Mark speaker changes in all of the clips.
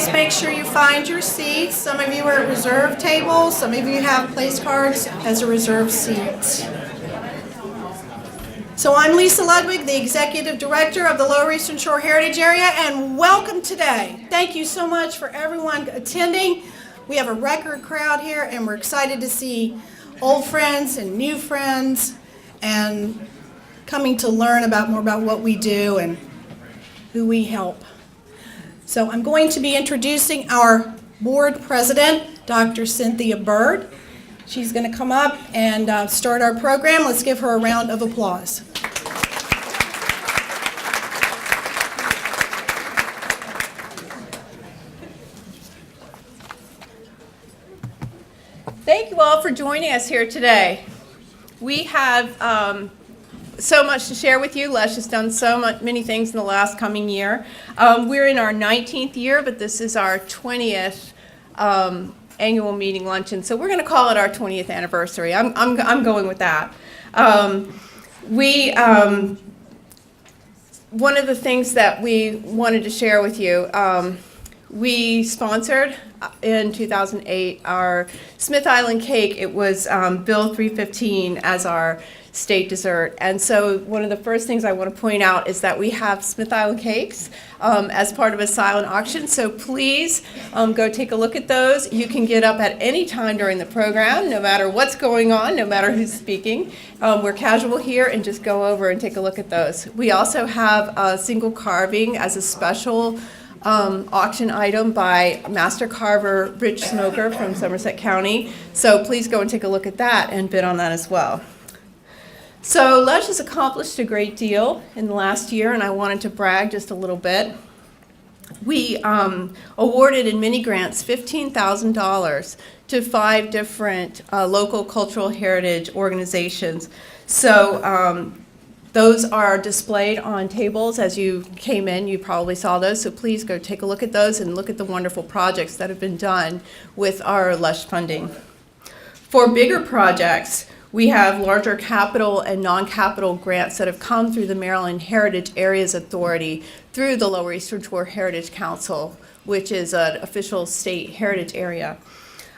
Speaker 1: please make sure you find your seats. Some of you are at reserve tables, some of you have place cards as a reserve seat. So I'm Lisa Ludwig, the Executive Director of the Lower Eastern Shore Heritage Area, and welcome today. Thank you so much for everyone attending. We have a record crowd here, and we're excited to see old friends and new friends and coming to learn more about what we do and who we help. So I'm going to be introducing our board president, Dr. Cynthia Bird. She's going to come up and start our program. Let's give her a round of applause.
Speaker 2: Thank you all for joining us here today. We have so much to share with you. Les has done many things in the last coming year. We're in our 19th year, but this is our 20th annual meeting luncheon, so we're going to call it our 20th anniversary. I'm going with that. One of the things that we wanted to share with you, we sponsored in 2008 our Smith Island cake. It was Bill 315 as our state dessert. And so one of the first things I want to point out is that we have Smith Island cakes as part of a silent auction. So please go take a look at those. You can get up at any time during the program, no matter what's going on, no matter who's speaking. We're casual here, and just go over and take a look at those. We also have a single carving as a special auction item by master carver Rich Smoker from Somerset County. So please go and take a look at that and bid on that as well. So Les has accomplished a great deal in the last year, and I wanted to brag just a little bit. We awarded in mini grants $15,000 to 5 different local cultural heritage organizations. So those are displayed on tables as you came in. You probably saw those, so please go take a look at those and look at the wonderful projects that have been done with our LUSH funding. For bigger projects, we have larger capital and non-capital grants that have come through the Maryland Heritage Areas Authority through the Lower Eastern Shore Heritage Council, which is an official state heritage area.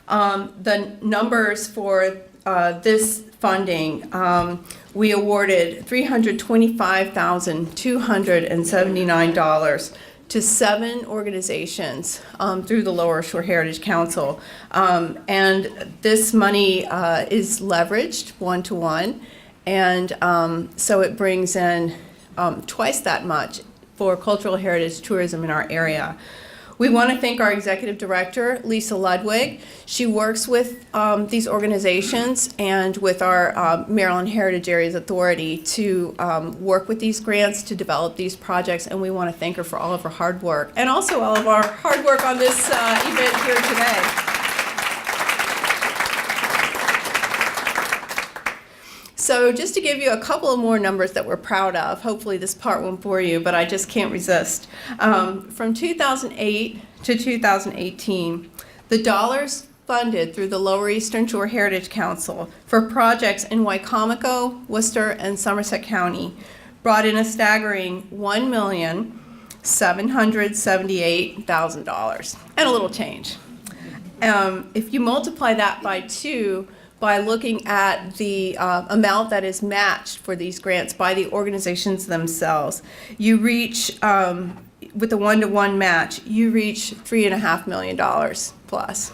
Speaker 2: The numbers for this funding, we awarded $325,279 to 7 organizations through the Lower Shore Heritage Council. And this money is leveraged 1-to-1, and so it brings in twice that much for cultural heritage tourism in our area. We want to thank our executive director, Lisa Ludwig. She works with these organizations and with our Maryland Heritage Areas Authority to work with these grants to develop these projects, and we want to thank her for all of her hard work and also all of our hard work on this event here today. So just to give you a couple of more numbers that we're proud of, hopefully this part won't bore you, but I just can't resist. From 2008 to 2018, the dollars funded through the Lower Eastern Shore Heritage Council for projects in Wicomico, Worcester, and Somerset County brought in a staggering $1,778,000 and a little change. If you multiply that by 2, by looking at the amount that is matched for these grants by the organizations themselves, you reach, with a 1-to-1 match, you reach $3.5 million plus.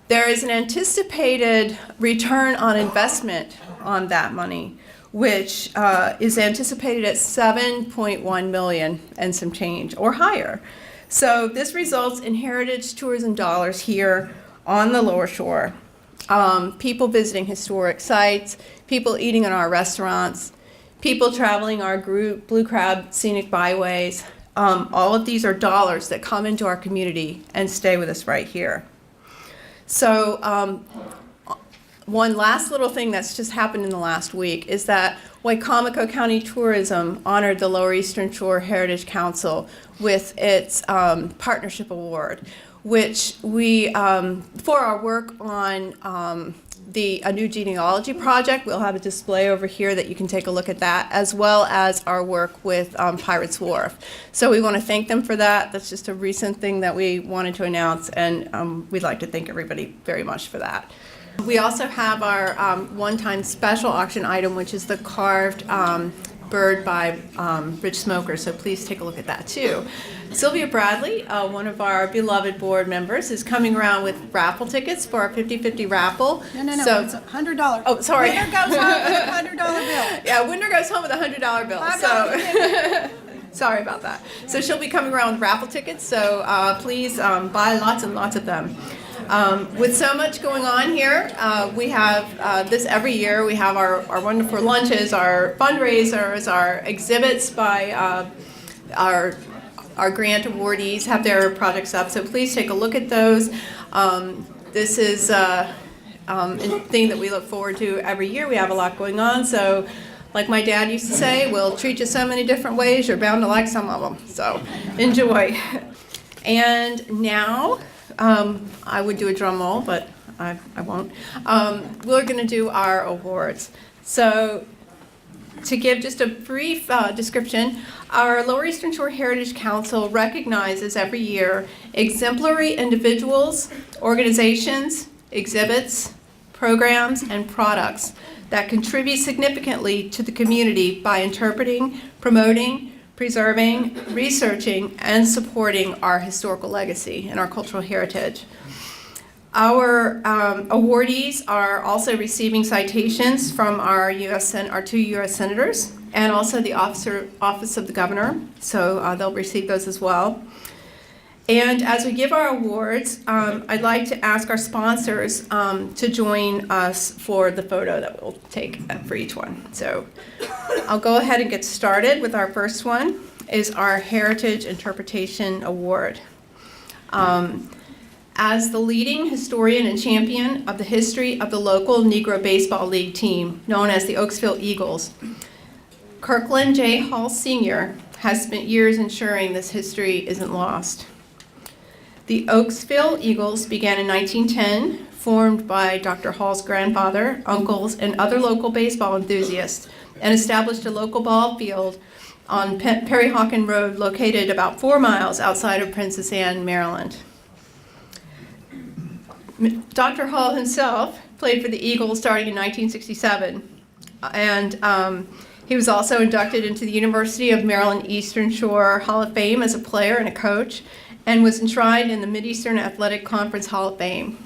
Speaker 2: There is an anticipated return on investment on that money, which is anticipated at $7.1 million and some change, or higher. So this results in heritage tourism dollars here on the Lower Shore. People visiting historic sites, people eating in our restaurants, people traveling our group Blue Crab scenic byways. All of these are dollars that come into our community and stay with us right here. So one last little thing that's just happened in the last week is that Wicomico County Tourism honored the Lower Eastern Shore Heritage Council with its partnership award, which we, for our work on a new genealogy project. We'll have a display over here that you can take a look at that, as well as our work with Pirates Wharf. So we want to thank them for that. That's just a recent thing that we wanted to announce, and we'd like to thank everybody very much for that. We also have our one-time special auction item, which is the carved bird by Rich Smoker, so please take a look at that too. Sylvia Bradley, one of our beloved board members, is coming around with raffle tickets for our 50-50 raffle.
Speaker 1: No,
Speaker 2: So,
Speaker 1: it's $100.
Speaker 2: oh, sorry.
Speaker 1: Winner goes home with a $100 bill.
Speaker 2: Yeah, winner goes home with a $100 bill. So, sorry about that. So she'll be coming around with raffle tickets, so please buy lots and lots of them. With so much going on here, we have this every year. We have our wonderful lunches, our fundraisers, our exhibits by our grant awardees have their projects up. So please take a look at those. This is a thing that we look forward to every year. We have a lot going on. So like my dad used to say, we'll treat you so many different ways, you're bound to like some of them. So enjoy. And now, I would do a drum roll, but I won't. We're going to do our awards. So to give just a brief description, our Lower Eastern Shore Heritage Council recognizes every year exemplary individuals, organizations, exhibits, programs, and products that contribute significantly to the community by interpreting, promoting, preserving, researching, and supporting our historical legacy and our cultural heritage. Our awardees are also receiving citations from our two U.S. senators and also the Office of the Governor, so they'll receive those as well. And as we give our awards, I'd like to ask our sponsors to join us for the photo that we'll take for each one. So I'll go ahead and get started with our first one, is our Heritage Interpretation Award. As the leading historian and champion of the history of the local Negro Baseball League team, known as the Oaksville Eagles, Kirkland J. Hall Sr. has spent years ensuring this history isn't lost. The Oaksville Eagles began in 1910, formed by Dr. Hall's grandfather, uncles, and other local baseball enthusiasts, and established a local ball field on Perry Hawken Road, located about 4 miles outside of Princess Anne, Maryland. Dr. Hall himself played for the Eagles starting in 1967, and he was also inducted into the University of Maryland Eastern Shore Hall of Fame as a player and a coach, and was enshrined in the Mid-Eastern Athletic Conference Hall of Fame.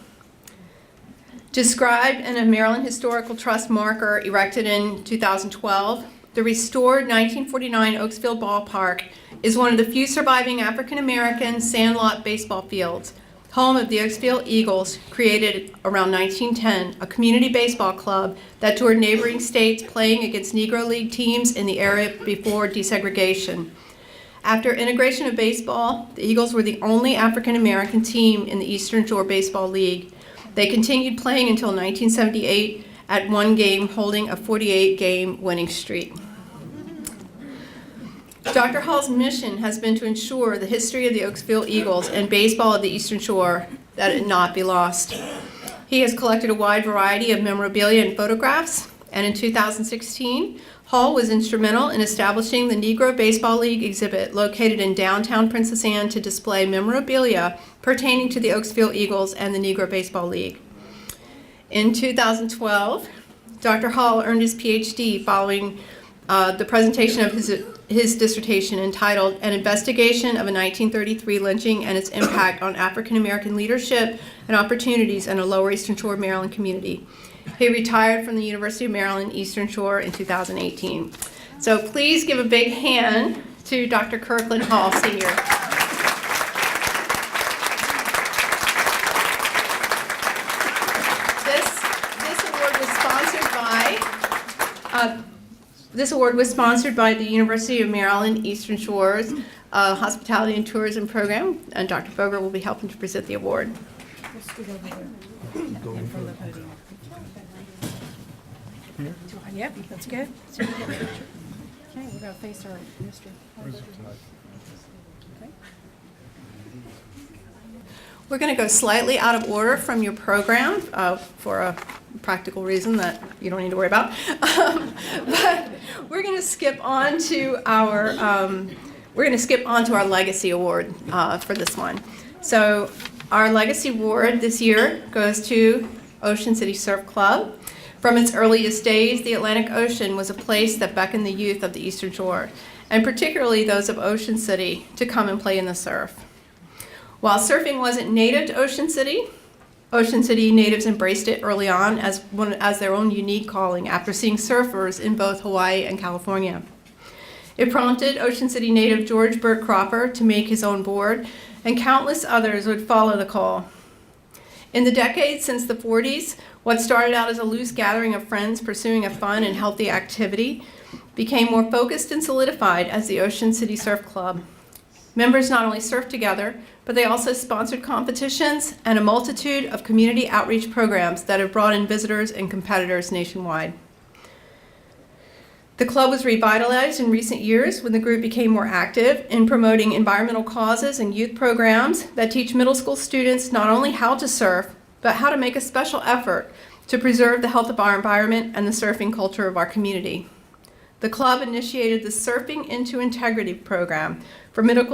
Speaker 2: Described in a Maryland Historical Trust marker erected in 2012, the restored 1949 Oaksville Ballpark is one of the few surviving African-American sandlot baseball fields, home of the Oaksville Eagles, created around 1910, a community baseball club that toured neighboring states playing against Negro League teams in the area before desegregation. After integration of baseball, the Eagles were the only African-American team in the Eastern Shore Baseball League. They continued playing until 1978 at one game, holding a 48-game winning streak. Dr. Hall's mission has been to ensure the history of the Oaksville Eagles and baseball of the Eastern Shore that it not be lost. He has collected a wide variety of memorabilia and photographs, and in 2016, Hall was instrumental in establishing the Negro Baseball League exhibit located in downtown Princess Anne to display memorabilia pertaining to the Oaksville Eagles and the Negro Baseball League. In 2012, Dr. Hall earned his PhD following the presentation of his dissertation entitled An Investigation of a 1933 Lynching and Its Impact on African American Leadership and Opportunities in a Lower Eastern Shore, Maryland Community. He retired from the University of Maryland Eastern Shore in 2018. So please give a big hand to Dr. Kirkland Hall, Sr. This award was sponsored by the University of Maryland Eastern Shore's Hospitality and Tourism Program, and Dr. Boger will be helping to present the award.
Speaker 1: Yep, that's good. So we get a picture. Okay, we're going to face our Mr. Okay.
Speaker 2: We're going to go slightly out of order from your program for a practical reason that you don't need to worry about. But we're going to skip on to our Legacy Award for this one. So our Legacy Award this year goes to Ocean City Surf Club. From its earliest days, the Atlantic Ocean was a place that beckoned the youth of the Eastern Shore, and particularly those of Ocean City, to come and play in the surf. While surfing wasn't native to Ocean City natives embraced it early on as their own unique calling after seeing surfers in both Hawaii and California. It prompted Ocean City native George Burt Cropper to make his own board, and countless others would follow the call. In the decades since the 40s, what started out as a loose gathering of friends pursuing a fun and healthy activity became more focused and solidified as the Ocean City Surf Club. Members not only surfed together, but they also sponsored competitions and a multitude of community outreach programs that have brought in visitors and competitors nationwide. The club was revitalized in recent years when the group became more active in promoting environmental causes and youth programs that teach middle school students not only how to surf, but how to make a special effort to preserve the health of our environment and the surfing culture of our community. The club initiated the Surfing into Integrity program for middle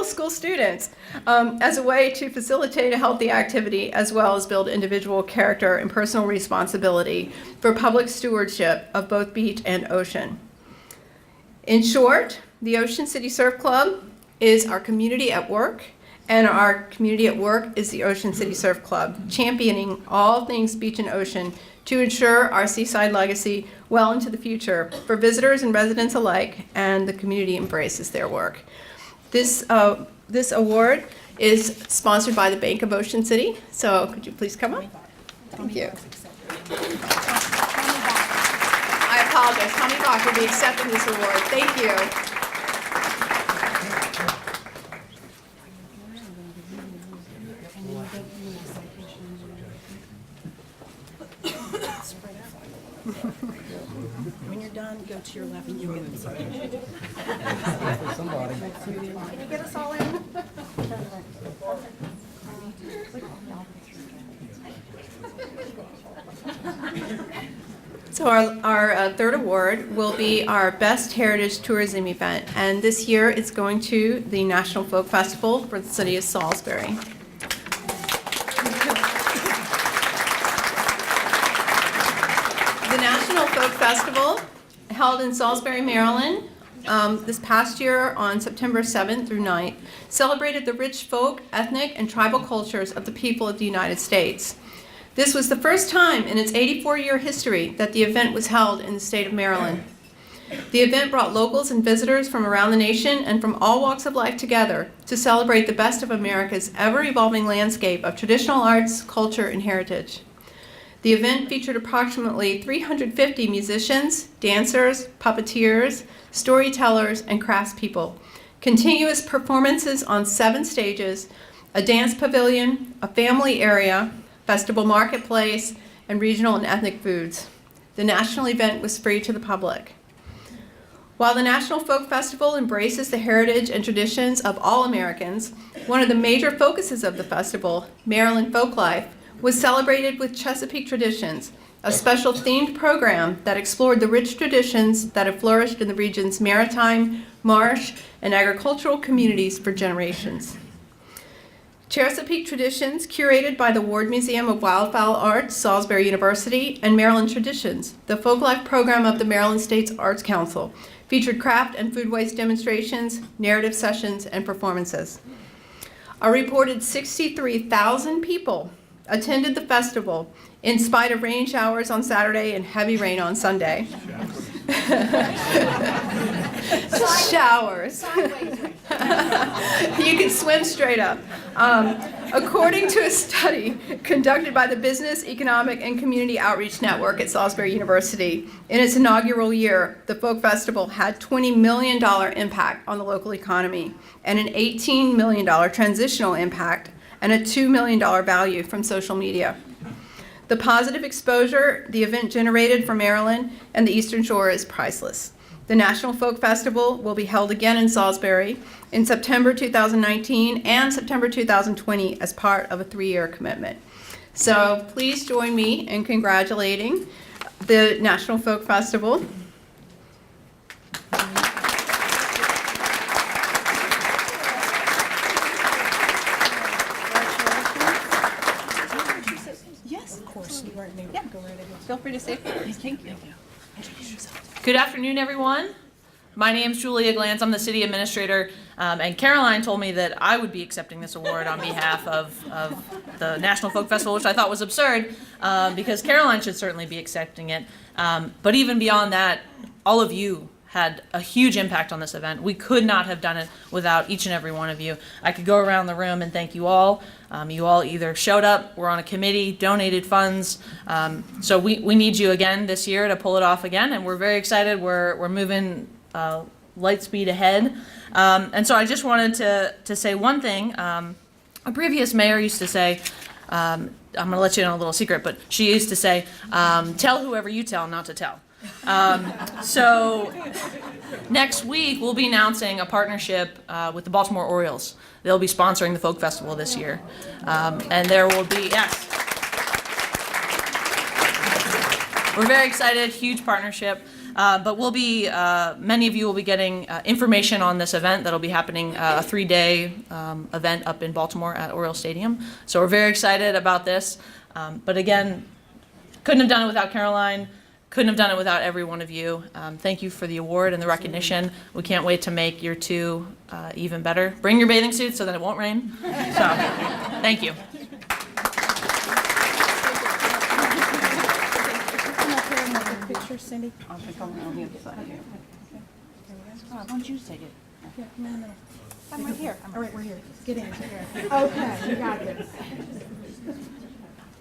Speaker 2: school students as a way to facilitate a healthy activity as well as build individual character and personal responsibility for public stewardship of both beach and ocean. In short, the Ocean City Surf Club is our community at work, and our community at work is the Ocean City Surf Club, championing all things beach and ocean to ensure our seaside legacy well into the future for visitors and residents alike, and the community embraces their work. This award is sponsored by the Bank of Ocean City, so could you please come up? Thank you. I apologize. Tommy Bach will be accepting this award. Thank you.
Speaker 3: When you're done, go to your left and you'll get the signature.
Speaker 1: Can you get us all in?
Speaker 2: So our third award will be our Best Heritage Tourism Event, and this year it's going to the National Folk Festival for the city of Salisbury. The National Folk Festival, held in Salisbury, Maryland, this past year on September 7th through 9th, celebrated the rich folk, ethnic, and tribal cultures of the people of the United States. This was the first time in its 84-year history that the event was held in the state of Maryland. The event brought locals and visitors from around the nation and from all walks of life together to celebrate the best of America's ever-evolving landscape of traditional arts, culture, and heritage. The event featured approximately 350 musicians, dancers, puppeteers, storytellers, and craftspeople, continuous performances on 7 stages, a dance pavilion, a family area, festival marketplace, and regional and ethnic foods. The national event was free to the public. While the National Folk Festival embraces the heritage and traditions of all Americans, one of the major focuses of the festival, Maryland Folklife, was celebrated with Chesapeake Traditions, a special themed program that explored the rich traditions that have flourished in the region's maritime, marsh, and agricultural communities for generations. Chesapeake Traditions, curated by the Ward Museum of Wildfowl Arts, Salisbury University, and Maryland Traditions, the Folklife program of the Maryland State's Arts Council, featured craft and food waste demonstrations, narrative sessions, and performances. A reported 63,000 people attended the festival in spite of rain showers on Saturday and heavy rain on Sunday. Just showers. You can swim straight up. According to a study conducted by the Business, Economic, and Community Outreach Network at Salisbury University, in its inaugural year, the Folk Festival had $20 million impact on the local economy and an $18 million transitional impact and a $2 million value from social media. The positive exposure the event generated for Maryland and the Eastern Shore is priceless. The National Folk Festival will be held again in Salisbury in September 2019 and September 2020 as part of a 3-year commitment. So please join me in congratulating the National Folk Festival.
Speaker 3: Yes, of course. You weren't able to go right ahead.
Speaker 2: Feel free to say thank you.
Speaker 4: Good afternoon, everyone. My name's Julia Glantz. I'm the city administrator, and Caroline told me that I would be accepting this award on behalf of the National Folk Festival, which I thought was absurd, because Caroline should certainly be accepting it. But even beyond that, all of you had a huge impact on this event. We could not have done it without each and every one of you. I could go around the room and thank you all. You all either showed up, were on a committee, donated funds. So we need you again this year to pull it off again, and we're very excited. We're moving light speed ahead. And so I just wanted to say one thing. A previous mayor used to say, I'm going to let you in on a little secret, but she used to say, tell whoever you tell not to tell. So next week we'll be announcing a partnership with the Baltimore Orioles. They'll be sponsoring the Folk Festival this year. And there will be, yes. We're very excited, huge partnership. But we'll be, many of you will be getting information on this event that'll be happening, a 3-day event up in Baltimore at Oriole Stadium. So we're very excited about this. But again, couldn't have done it without Caroline. Couldn't have done it without every one of you. Thank you for the award and the recognition. We can't wait to make year 2 even better. Bring your bathing suits so that it won't rain. So, thank you.
Speaker 3: Picture, Cindy.
Speaker 2: I'll come around the other side here.
Speaker 3: Why don't you take it? Yeah, no. I'm right here. All right, we're here. Get in. Okay, you got this.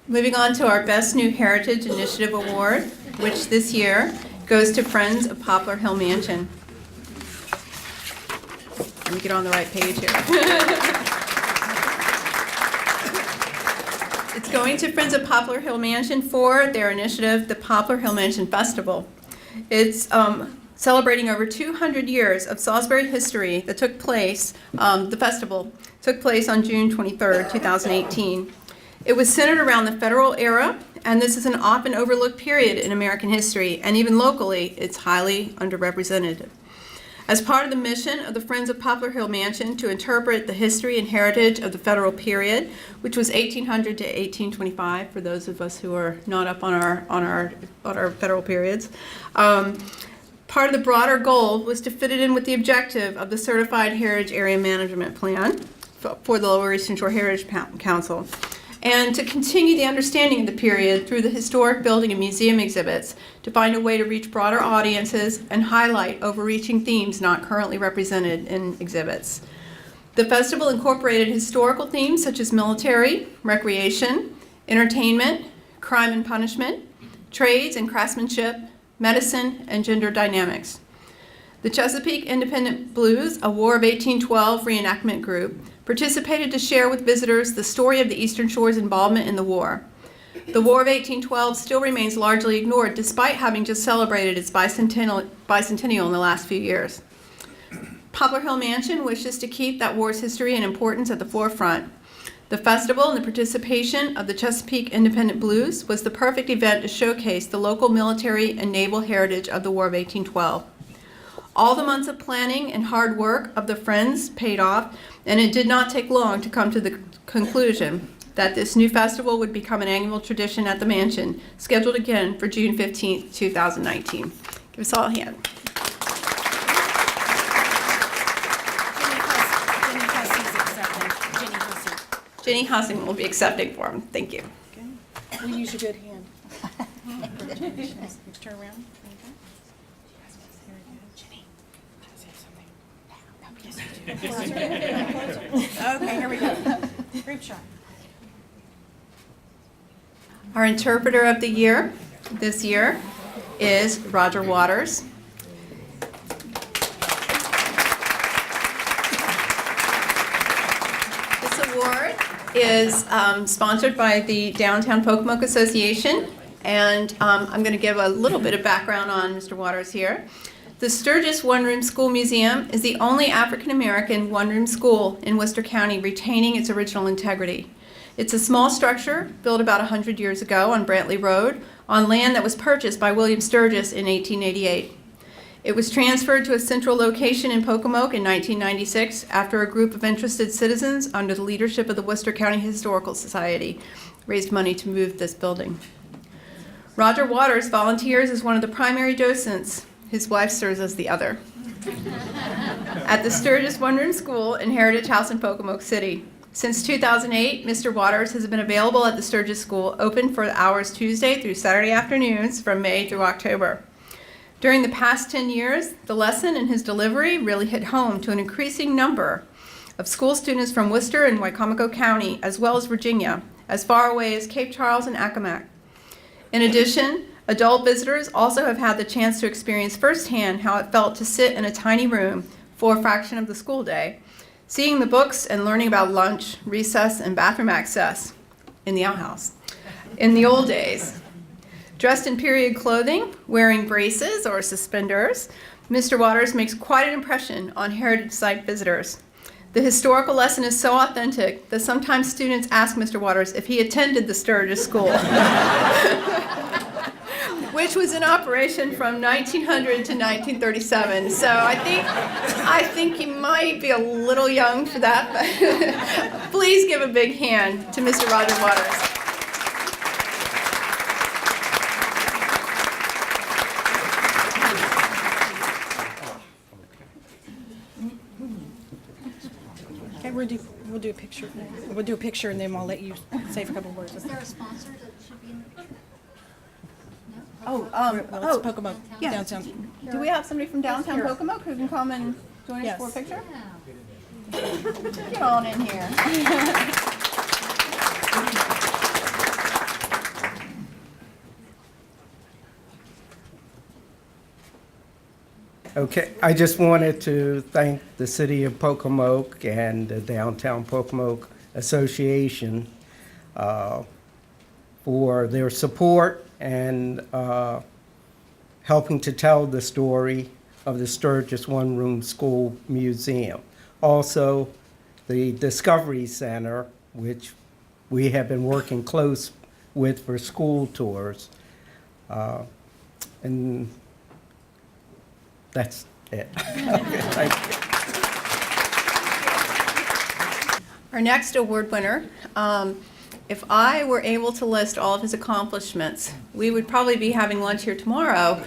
Speaker 2: Moving on to our Best New Heritage Initiative Award, which this year goes to Friends of Poplar Hill Mansion. Let me get on the right page here. It's going to Friends of Poplar Hill Mansion for their initiative, the Poplar Hill Mansion Festival. It's celebrating over 200 years of Salisbury history that took place, the festival took place on June 23rd, 2018. It was centered around the federal era, and this is an often overlooked period in American history, and even locally, it's highly underrepresented. As part of the mission of the Friends of Poplar Hill Mansion to interpret the history and heritage of the federal period, which was 1800 to 1825, for those of us who are not up on our federal periods, part of the broader goal was to fit it in with the objective of the Certified Heritage Area Management Plan for the Lower Eastern Shore Heritage Council, and to continue the understanding of the period through the historic building and museum exhibits to find a way to reach broader audiences and highlight overreaching themes not currently represented in exhibits. The festival incorporated historical themes such as military, recreation, entertainment, crime and punishment, trades and craftsmanship, medicine, and gender dynamics. The Chesapeake Independent Blues, a War of 1812 reenactment group, participated to share with visitors the story of the Eastern Shore's involvement in the war. The War of 1812 still remains largely ignored despite having just celebrated its bicentennial in the last few years. Poplar Hill Mansion wishes to keep that war's history and importance at the forefront. The festival and the participation of the Chesapeake Independent Blues was the perfect event to showcase the local military and naval heritage of the War of 1812. All the months of planning and hard work of the Friends paid off, and it did not take long to come to the conclusion that this new festival would become an annual tradition at the mansion, scheduled again for June 15th, 2019. Give us all a hand. Jenny Hussing will be accepting for him. Thank you.
Speaker 3: Okay. We use your good hand. Congratulations. Turn around. Okay, here we go. Group shot.
Speaker 2: Our interpreter of the year this year is Roger Waters. This award is sponsored by the Downtown Pocomoke Association, and I'm going to give a little bit of background on Mr. Waters here. The Sturgis One-Room School Museum is the only African-American one-room school in Worcester County retaining its original integrity. It's a small structure built about 100 years ago on Brantley Road on land that was purchased by William Sturgis in 1888. It was transferred to a central location in Pocomoke in 1996 after a group of interested citizens under the leadership of the Worcester County Historical Society raised money to move this building. Roger Waters volunteers as one of the primary docents. His wife serves as the other. At the Sturgis One-Room School and Heritage House in Pocomoke City. Since 2008, Mr. Waters has been available at the Sturgis School, open for hours Tuesday through Saturday afternoons from May through October. During the past 10 years, the lesson and his delivery really hit home to an increasing number of school students from Worcester and Wicomico County, as well as Virginia, as far away as Cape Charles and Accomack. In addition, adult visitors also have had the chance to experience firsthand how it felt to sit in a tiny room for a fraction of the school day, seeing the books and learning about lunch, recess, and bathroom access in the outhouse. In the old days, dressed in period clothing, wearing braces or suspenders, Mr. Waters makes quite an impression on heritage site visitors. The historical lesson is so authentic that sometimes students ask Mr. Waters if he attended the Sturgis School, which was in operation from 1900 to 1937. So I think he might be a little young for that, but please give a big hand to Mr. Roger Waters.
Speaker 3: Okay, we'll do a picture. We'll do a picture and then we'll let you say a couple words.
Speaker 5: Is there a sponsor that should be in the picture?
Speaker 3: Well, it's Pocomoke
Speaker 2: yeah.
Speaker 3: downtown.
Speaker 2: Do we have somebody from downtown Pocomoke who can come and join us
Speaker 3: Yes.
Speaker 2: for a picture?
Speaker 5: Yeah.
Speaker 2: Get on in here.
Speaker 6: Okay, I just wanted to thank the City of Pocomoke and the Downtown Pocomoke Association for their support and helping to tell the story of the Sturgis One-Room School Museum. Also, the Discovery Center, which we have been working close with for school tours. And that's it. Okay, thank you.
Speaker 2: Our next award winner, if I were able to list all of his accomplishments, we would probably be having lunch here tomorrow.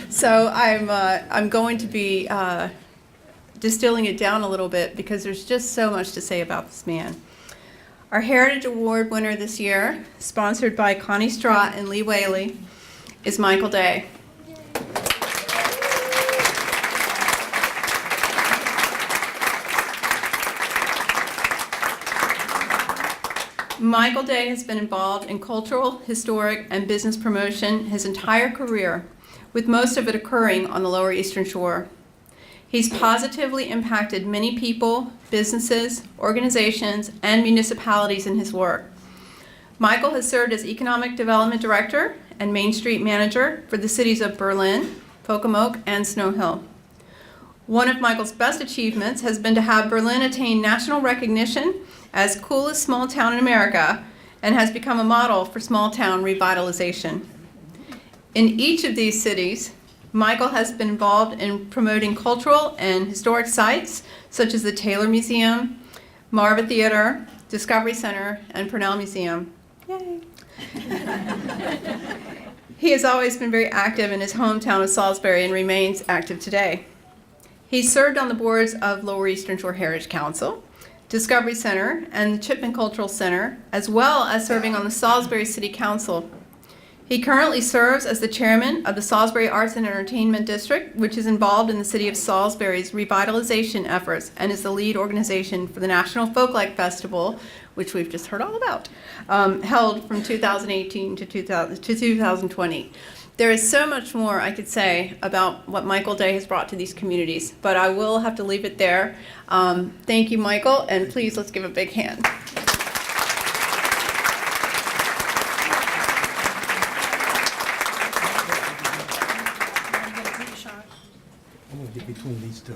Speaker 2: So I'm going to be distilling it down a little bit because there's just so much to say about this man. Our Heritage Award winner this year, sponsored by Connie Strott and Lee Whaley, is Michael Day. Michael Day has been involved in cultural, historic, and business promotion his entire career, with most of it occurring on the Lower Eastern Shore. He's positively impacted many people, businesses, organizations, and municipalities in his work. Michael has served as Economic Development Director and Main Street Manager for the cities of Berlin, Pocomoke, and Snow Hill. One of Michael's best achievements has been to have Berlin attain national recognition as coolest small town in America and has become a model for small town revitalization. In each of these cities, Michael has been involved in promoting cultural and historic sites such as the Taylor Museum, Marva Theater, Discovery Center, and Purnell Museum. Yay! He has always been very active in his hometown of Salisbury and remains active today. He's served on the boards of Lower Eastern Shore Heritage Council, Discovery Center, and the Chipman Cultural Center, as well as serving on the Salisbury City Council. He currently serves as the chairman of the Salisbury Arts and Entertainment District, which is involved in the city of Salisbury's revitalization efforts and is the lead organization for the National Folklife Festival, which we've just heard all about, held from 2018 to 2020. There is so much more I could say about what Michael Day has brought to these communities, but I will have to leave it there. Thank you, Michael, and please let's give a big hand.
Speaker 7: between these two.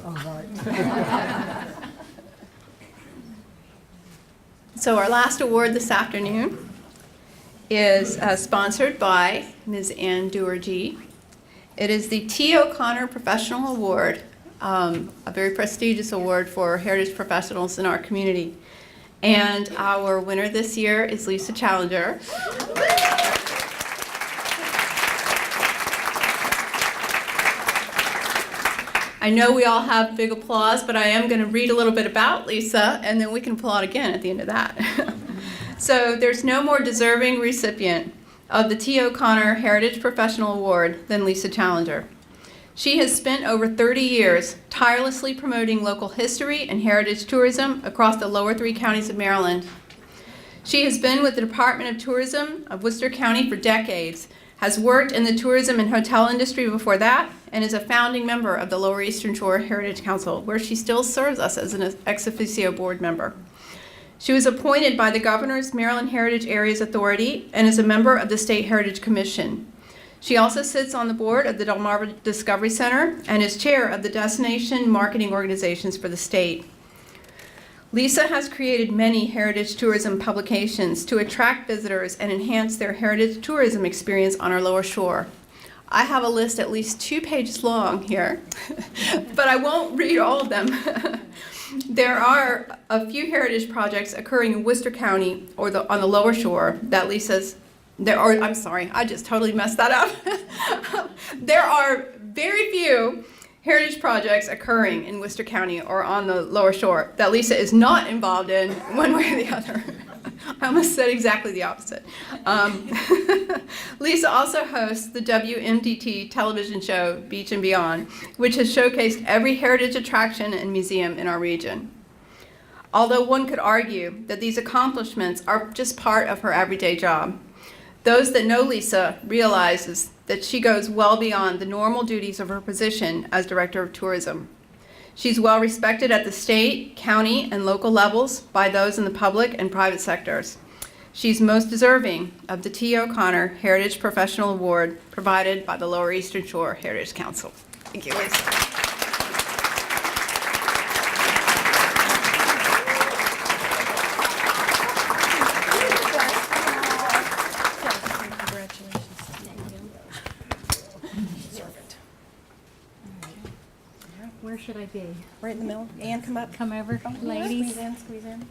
Speaker 2: So our last award this afternoon is sponsored by Ms. Ann Doergy. It is the T. O'Connor Professional Award, a very prestigious award for heritage professionals in our community. And our winner this year is Lisa Challenger. I know we all have big applause, but I am going to read a little bit about Lisa, and then we can applaud again at the end of that. So there's no more deserving recipient of the T. O'Connor Heritage Professional Award than Lisa Challenger. She has spent over 30 years tirelessly promoting local history and heritage tourism across the lower 3 counties of Maryland. She has been with the Department of Tourism of Worcester County for decades, has worked in the tourism and hotel industry before that, and is a founding member of the Lower Eastern Shore Heritage Council, where she still serves us as an ex officio board member. She was appointed by the Governor's Maryland Heritage Areas Authority and is a member of the State Heritage Commission. She also sits on the board of the Delmarva Discovery Center and is chair of the Destination Marketing Organizations for the state. Lisa has created many heritage tourism publications to attract visitors and enhance their heritage tourism experience on our lower shore. I have a list at least 2 pages long here, but I won't read all of them. There are a few heritage projects occurring in Worcester County on the lower shore that I'm sorry, I just totally messed that up. There are very few heritage projects occurring in Worcester County or on the lower shore that Lisa is not involved in one way or the other. I almost said exactly the opposite. Lisa also hosts the WMDT television show Beach and Beyond, which has showcased every heritage attraction and museum in our region. Although one could argue that these accomplishments are just part of her everyday job, those that know Lisa realizes that she goes well beyond the normal duties of her position as Director of Tourism. She's well respected at the state, county, and local levels by those in the public and private sectors. She's most deserving of the T. O'Connor Heritage Professional Award provided by the Lower Eastern Shore Heritage Council. Thank you, Lisa.
Speaker 3: Where should I be?
Speaker 1: Right in the middle. Ann, come up.
Speaker 3: Come over, ladies.
Speaker 1: Squeeze in, squeeze in.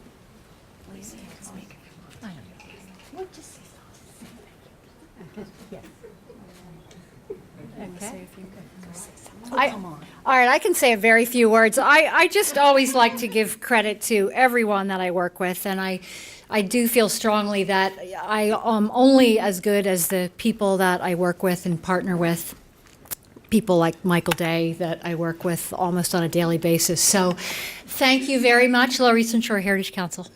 Speaker 3: Okay. All right, I can say a very few words. I just always like to give credit to everyone that I work with, and I do feel strongly that I am only as good as the people that I work with and partner with. People like Michael Day that I work with almost on a daily basis. So thank you very much, Lower Eastern Shore Heritage Council.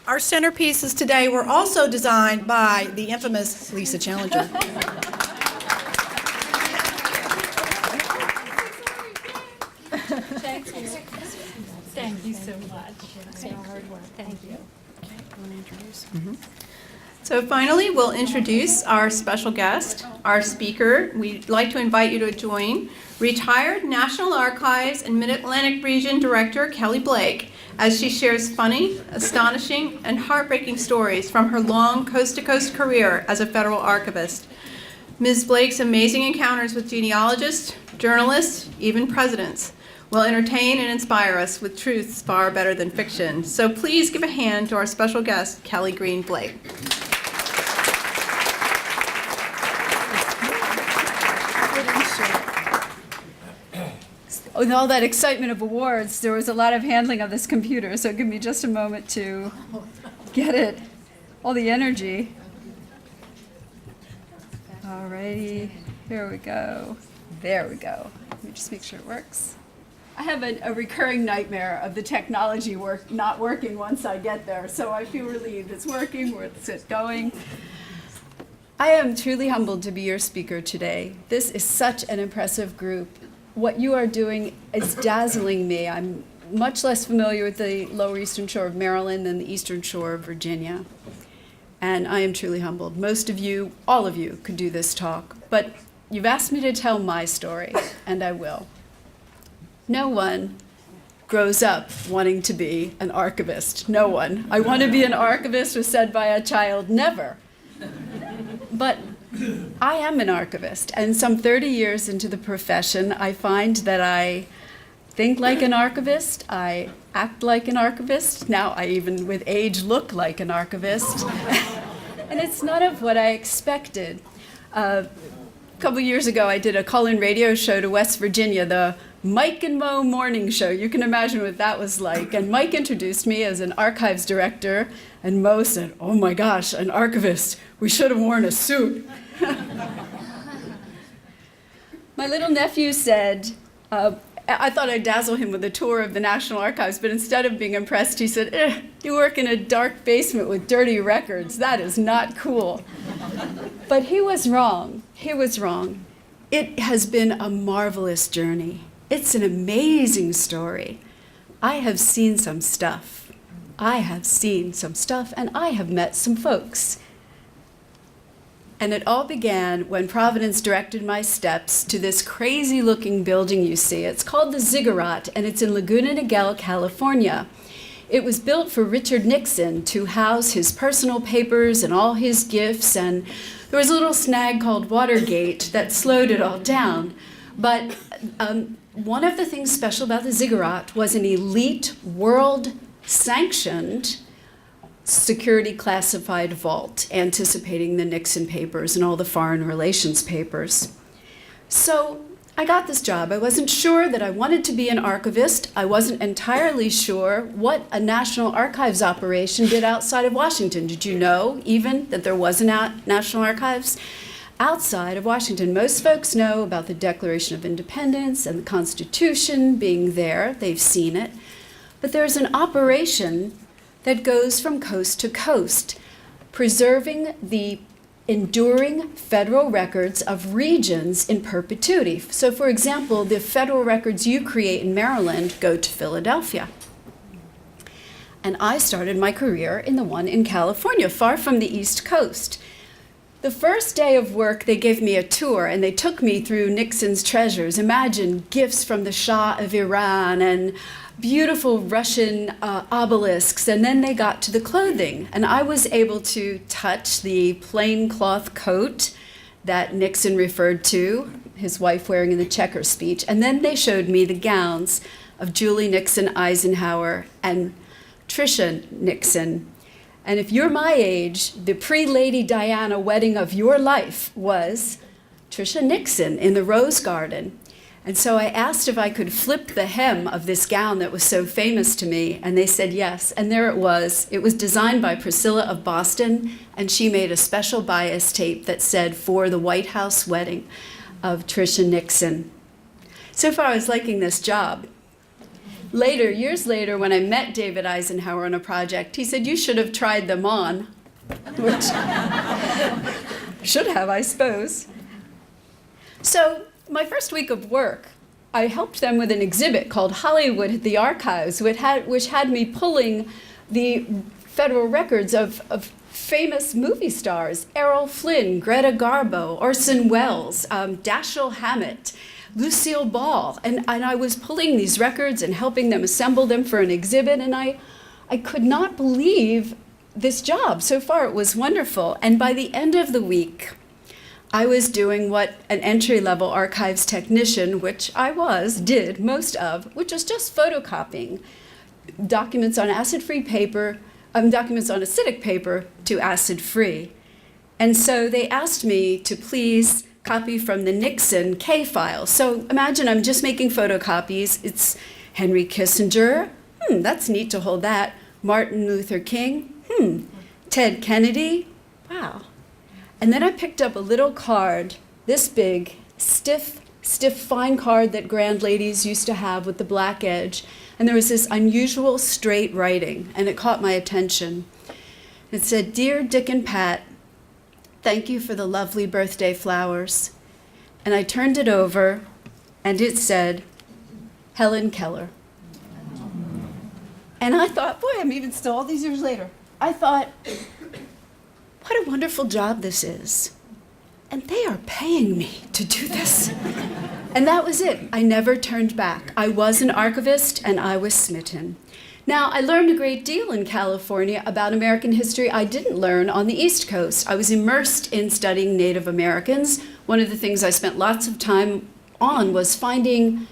Speaker 1: Our centerpieces today were also designed by the infamous Lisa Challenger.
Speaker 3: Thank you so much. It's your hard work. Thank you.
Speaker 2: So finally, we'll introduce our special guest, our speaker. We'd like to invite you to join retired National Archives and Mid-Atlantic Region Director Kelly Blake as she shares funny, astonishing, and heartbreaking stories from her long coast-to-coast career as a federal archivist. Ms. Blake's amazing encounters with genealogists, journalists, even presidents will entertain and inspire us with truths far better than fiction. So please give a hand to our special guest, Kelly Green Blake.
Speaker 8: With all that excitement of awards, there was a lot of handling of this computer, so give me just a moment to get it, all the energy. Alrighty, here we go. There we go. Let me just make sure it works. I have a recurring nightmare of the technology not working once I get there, so I feel relieved it's working, it's going. I am truly humbled to be your speaker today. This is such an impressive group. What you are doing is dazzling me. I'm much less familiar with the Lower Eastern Shore of Maryland than the Eastern Shore of Virginia. and I am truly humbled. Most of you, all of you, could do this talk, but you've asked me to tell my story, and I will. No one grows up wanting to be an archivist. No one. I want to be an archivist was said by a child, never. But I am an archivist, and some 30 years into the profession, I find that I think like an archivist, I act like an archivist. Now I even, with age, look like an archivist. And it's none of what I expected. A couple years ago, I did a call-in radio show to West Virginia, the Mike and Mo morning show. You can imagine what that was like. And Mike introduced me as an archives director, and Mo said, "Oh my gosh, an archivist. We should have worn a suit." My little nephew said, I thought I'd dazzle him with a tour of the National Archives, but instead of being impressed, he said, "You work in a dark basement with dirty records. That is not cool." But he was wrong. He was wrong. It has been a marvelous journey. It's an amazing story. I have seen some stuff. I have seen some stuff, and I have met some folks. And it all began when Providence directed my steps to this crazy-looking building you see. It's called the Ziggurat, and it's in Laguna Niguel, California. It was built for Richard Nixon to house his personal papers and all his gifts, and there was a little snag called Watergate that slowed it all down. But one of the things special about the Ziggurat was an elite, world-sanctioned security classified vault, anticipating the Nixon papers and all the foreign relations papers. So I got this job. I wasn't sure that I wanted to be an archivist. I wasn't entirely sure what a National Archives operation did outside of Washington. Did you know even that there was a National Archives outside of Washington? Most folks know about the Declaration of Independence and the Constitution being there. They've seen it. But there's an operation that goes from coast to coast, preserving the enduring federal records of regions in perpetuity. So, for example, the federal records you create in Maryland go to Philadelphia. And I started my career in the one in California, far from the East Coast. The first day of work, they gave me a tour, and they took me through Nixon's treasures. Imagine gifts from the Shah of Iran and beautiful Russian obelisks, and then they got to the clothing, and I was able to touch the plain cloth coat that Nixon referred to, his wife wearing in the Checker speech, and then they showed me the gowns of Julie Nixon Eisenhower and Tricia Nixon. And if you're my age, the pre-Lady Diana wedding of your life was Tricia Nixon in the Rose Garden. And so I asked if I could flip the hem of this gown that was so famous to me, and they said yes. And there it was. It was designed by Priscilla of Boston, and she made a special bias tape that said, "For the White House wedding of Tricia Nixon." So far, I was liking this job. Later, years later, when I met David Eisenhower on a project, he said, "You should have tried them on," which should have, I suppose. So my first week of work, I helped them with an exhibit called Hollywood at the Archives, which had me pulling the federal records of famous movie stars: Errol Flynn, Greta Garbo, Orson Welles, Dashiell Hammett, Lucille Ball. And I was pulling these records and helping them assemble them for an exhibit, and I could not believe this job. So far, it was wonderful. And by the end of the week, I was doing what an entry-level archives technician, which I did most of, which was just photocopying documents on acid-free paper, documents on acidic paper to acid-free. And so they asked me to please copy from the Nixon K file. So imagine I'm just making photocopies. It's Henry Kissinger. That's neat to hold that. Martin Luther King. Ted Kennedy. Wow. And then I picked up a little card, this big, stiff, fine card that grand ladies used to have with the black edge. And there was this unusual straight writing, and it caught my attention. It said, "Dear Dick and Pat, thank you for the lovely birthday flowers." And I turned it over, and it said, "Helen Keller." And I thought, boy, I'm even still all these years later. I thought, what a wonderful job this is. And they are paying me to do this. And that was it. I never turned back. I was an archivist and I was smitten. Now, I learned a great deal in California about American history I didn't learn on the East Coast. I was immersed in studying Native Americans. One of the things I spent lots of time on was finding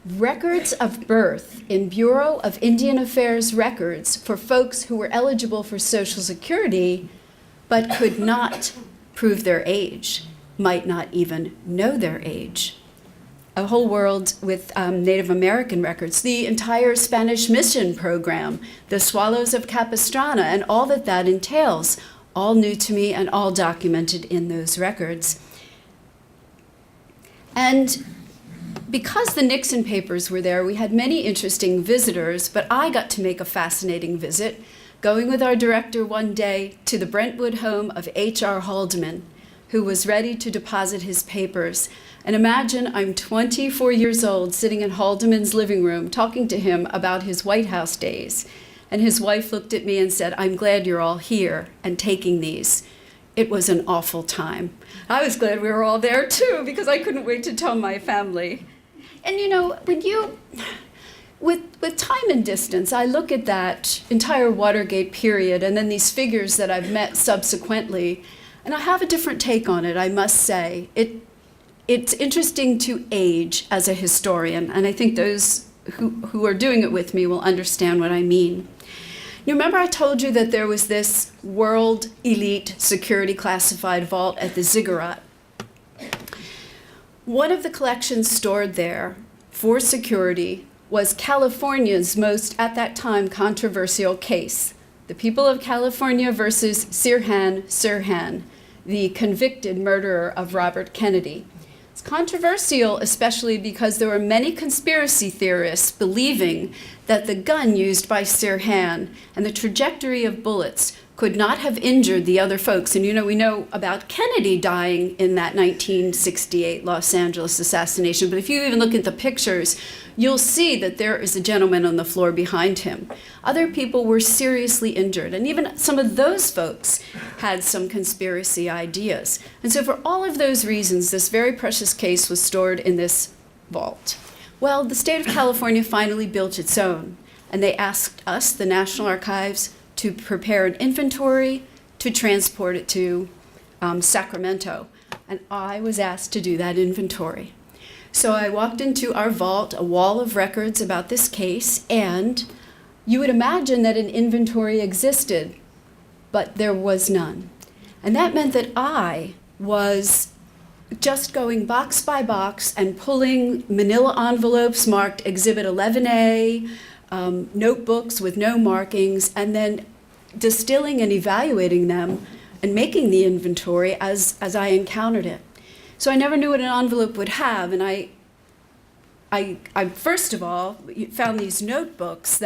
Speaker 8: records of birth in Bureau of Indian Affairs records for folks who were eligible for Social Security but could not prove their age, might not even know their age. A whole world with Native American records, the entire Spanish mission program, the Swallows of Capistrano, and all that that entails, all new to me and all documented in those records. And because the Nixon papers were there, we had many interesting visitors, but I got to make a fascinating visit, going with our director one day to the Brentwood home of H.R. Haldeman, who was ready to deposit his papers. And imagine I'm 24 years old sitting in Haldeman's living room talking to him about his White House days. And his wife looked at me and said, "I'm glad you're all here and taking these." It was an awful time. I was glad we were all there too, because I couldn't wait to tell my family. And you know, with time and distance, I look at that entire Watergate period and then these figures that I've met subsequently, and I have a different take on it, I must say. It's interesting to age as a historian, and I think those who are doing it with me will understand what I mean. You remember I told you that there was this world elite security classified vault at the Ziggurat? One of the collections stored there for security was California's most, at that time, controversial case, the people of California versus Sirhan, the convicted murderer of Robert Kennedy. It's controversial, especially because there were many conspiracy theorists believing that the gun used by Sirhan and the trajectory of bullets could not have injured the other folks. And you know, we know about Kennedy dying in that 1968 Los Angeles assassination, but if you even look at the pictures, you'll see that there is a gentleman on the floor behind him. Other people were seriously injured, and even some of those folks had some conspiracy ideas. And so for all of those reasons, this very precious case was stored in this vault. Well, the state of California finally built its own, and they asked us, the National Archives, to prepare an inventory to transport it to Sacramento. And I was asked to do that inventory. So I walked into our vault, a wall of records about this case, and you would imagine that an inventory existed, but there was none. And that meant that I was just going box by box and pulling manila envelopes marked Exhibit 11A, notebooks with no markings, and then distilling and evaluating them and making the inventory as I encountered it. So I never knew what an envelope would have, and I first of all found these notebooks,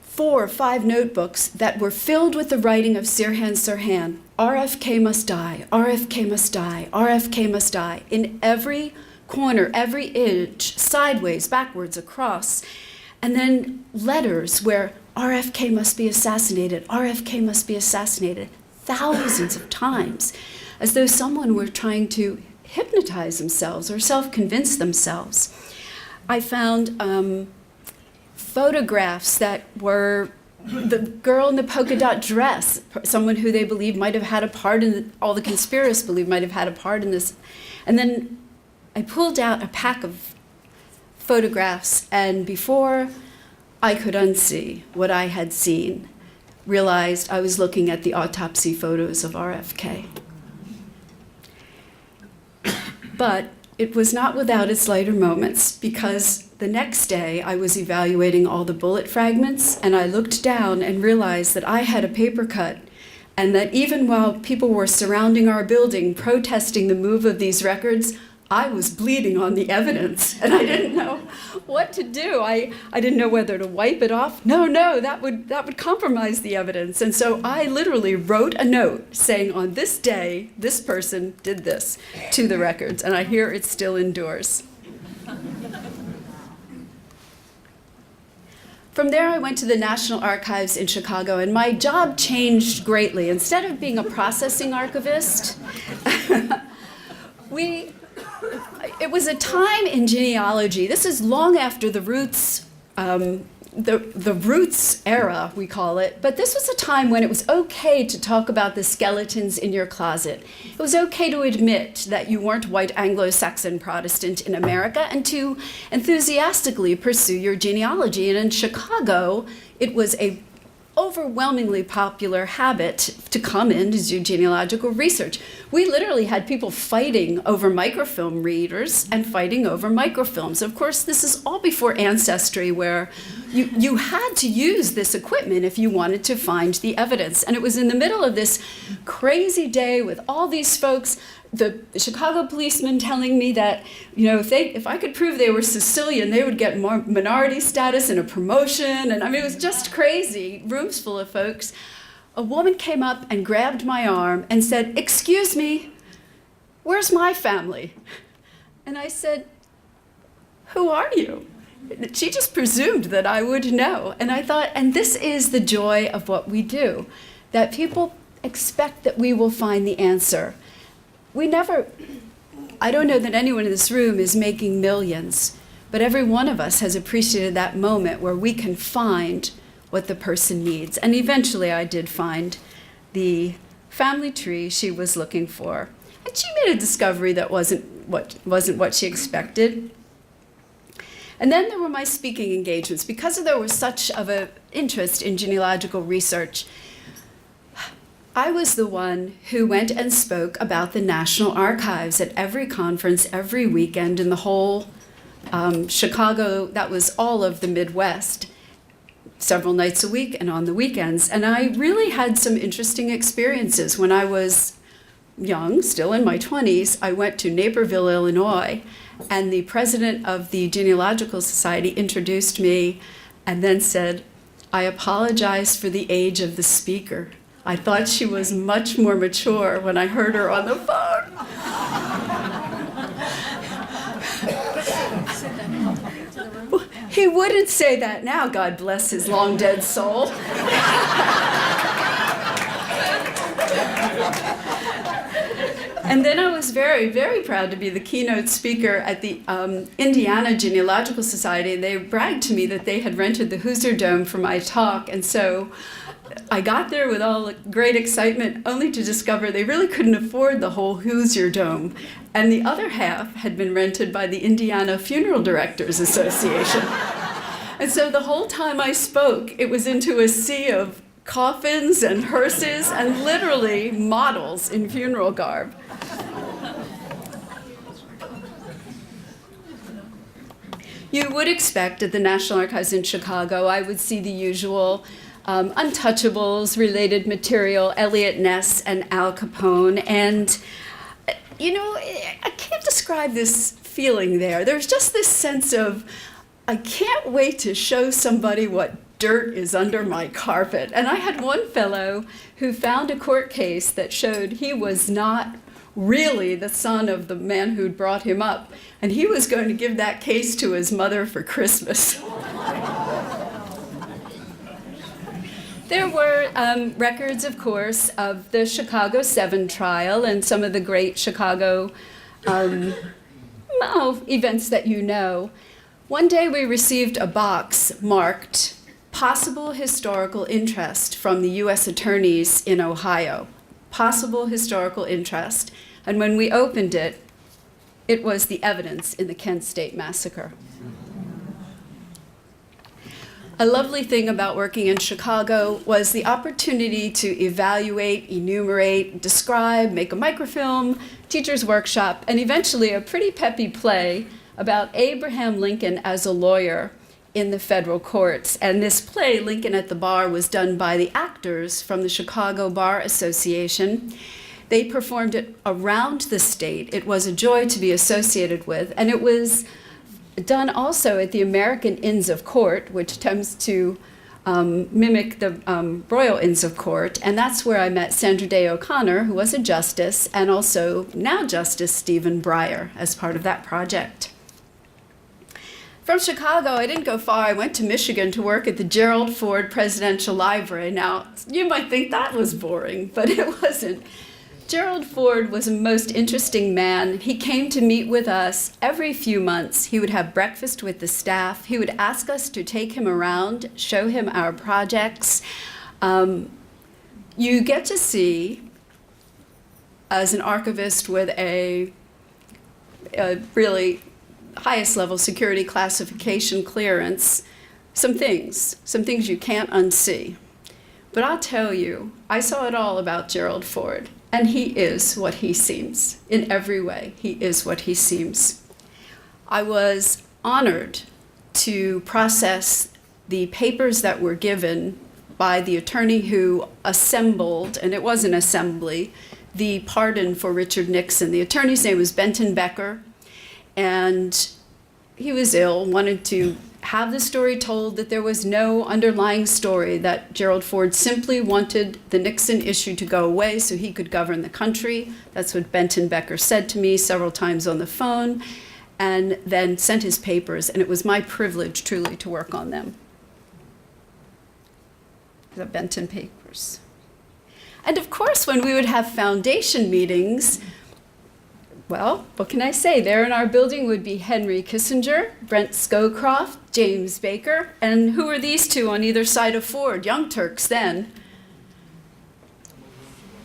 Speaker 8: 4 or 5 notebooks that were filled with the writing of Sirhan, RFK must die, RFK must die, RFK must die, in every corner, every inch, sideways, backwards, across, and then letters where RFK must be assassinated, RFK must be assassinated, thousands of times, as though someone were trying to hypnotize themselves or self-convince themselves. I found photographs that were the girl in the polka dot dress, someone who they believe might have had a part in, all the conspiracists believe might have had a part in this. And then I pulled out a pack of photographs, and before I could unsee what I had seen, realized I was looking at the autopsy photos of RFK. But it was not without its lighter moments, because the next day I was evaluating all the bullet fragments, and I looked down and realized that I had a paper cut, and that even while people were surrounding our building protesting the move of these records, I was bleeding on the evidence, and I didn't know what to do. I didn't know whether to wipe it off. No, that would compromise the evidence. And so I literally wrote a note saying, on this day, this person did this to the records, and I hear it still endures. From there, I went to the National Archives in Chicago, and my job changed greatly. Instead of being a processing archivist, it was a time in genealogy. This is long after the Roots, the Roots era, we call it. But this was a time when it was okay to talk about the skeletons in your closet. It was okay to admit that you weren't white Anglo-Saxon Protestant in America and to enthusiastically pursue your genealogy. And in Chicago, it was a overwhelmingly popular habit to come in to do genealogical research. We literally had people fighting over microfilm readers and fighting over microfilms. Of course, this is all before Ancestry, where you had to use this equipment if you wanted to find the evidence. And it was in the middle of this crazy day with all these folks, the Chicago policeman telling me that, you know, if I could prove they were Sicilian, they would get more minority status and a promotion. And I mean, it was just crazy, rooms full of folks. A woman came up and grabbed my arm and said, "Excuse me, where's my family?" And I said, "Who are you?" She just presumed that I would know. And I thought, and this is the joy of what we do, that people expect that we will find the answer. I don't know that anyone in this room is making millions, but every one of us has appreciated that moment where we can find what the person needs. And eventually I did find the family tree she was looking for. And she made a discovery that wasn't what she expected. And then there were my speaking engagements. Because there was such of an interest in genealogical research, I was the one who went and spoke about the National Archives at every conference, every weekend in the whole Chicago, that was all of the Midwest, several nights a week and on the weekends. And I really had some interesting experiences. When I was young, still in my 20s, I went to Naperville, Illinois, and the president of the Genealogical Society introduced me and then said, "I apologize for the age of the speaker." I thought she was much more mature when I heard her on the phone. He wouldn't say that now, God bless his long dead soul. And then I was very, very proud to be the keynote speaker at the Indiana Genealogical Society. They bragged to me that they had rented the Hoosier Dome for my talk, and so I got there with all great excitement, only to discover they really couldn't afford the whole Hoosier Dome, and the other half had been rented by the Indiana Funeral Directors Association. And so the whole time I spoke, it was into a sea of coffins and hearses and literally models in funeral garb. You would expect at the National Archives in Chicago, I would see the usual Untouchables, related material, Eliot Ness and Al Capone. And, you know, I can't describe this feeling there. There's just this sense of, I can't wait to show somebody what dirt is under my carpet. And I had one fellow who found a court case that showed he was not really the son of the man who'd brought him up. And he was going to give that case to his mother for Christmas. There were records, of course, of the Chicago 7 trial and some of the great Chicago events that you know. One day we received a box marked possible historical interest from the U.S. attorneys in Ohio. Possible historical interest. And when we opened it, it was the evidence in the Kent State Massacre. A lovely thing about working in Chicago was the opportunity to evaluate, enumerate, describe, make a microfilm, teacher's workshop, and eventually a pretty peppy play about Abraham Lincoln as a lawyer in the federal courts. And this play, Lincoln at the Bar, was done by the actors from the Chicago Bar Association. They performed it around the state. It was a joy to be associated with, and it was done also at the American Inns of Court, which tends to mimic the Royal Inns of Court, and that's where I met Sandra Day O'Connor, who was a justice, and also now Justice Stephen Breyer as part of that project. From Chicago, I didn't go far. I went to Michigan to work at the Gerald Ford Presidential Library. Now, you might think that was boring, but it wasn't. Gerald Ford was a most interesting man. He came to meet with us every few months. He would have breakfast with the staff. He would ask us to take him around, show him our projects. You get to see, as an archivist with a really highest level security classification clearance, some things you can't unsee. But I'll tell you, I saw it all about Gerald Ford, and he is what he seems. In every way, he is what he seems. I was honored to process the papers that were given by the attorney who assembled, and it was an assembly, the pardon for Richard Nixon. The attorney's name was Benton Becker, and he was ill, wanted to have the story told that there was no underlying story, that Gerald Ford simply wanted the Nixon issue to go away so he could govern the country. That's what Benton Becker said to me several times on the phone, and then sent his papers, and it was my privilege truly to work on them. The Benton papers. And of course, when we would have foundation meetings, well, what can I say? There in our building would be Henry Kissinger, Brent Scowcroft, James Baker, and who were these two on either side of Ford? Young Turks then.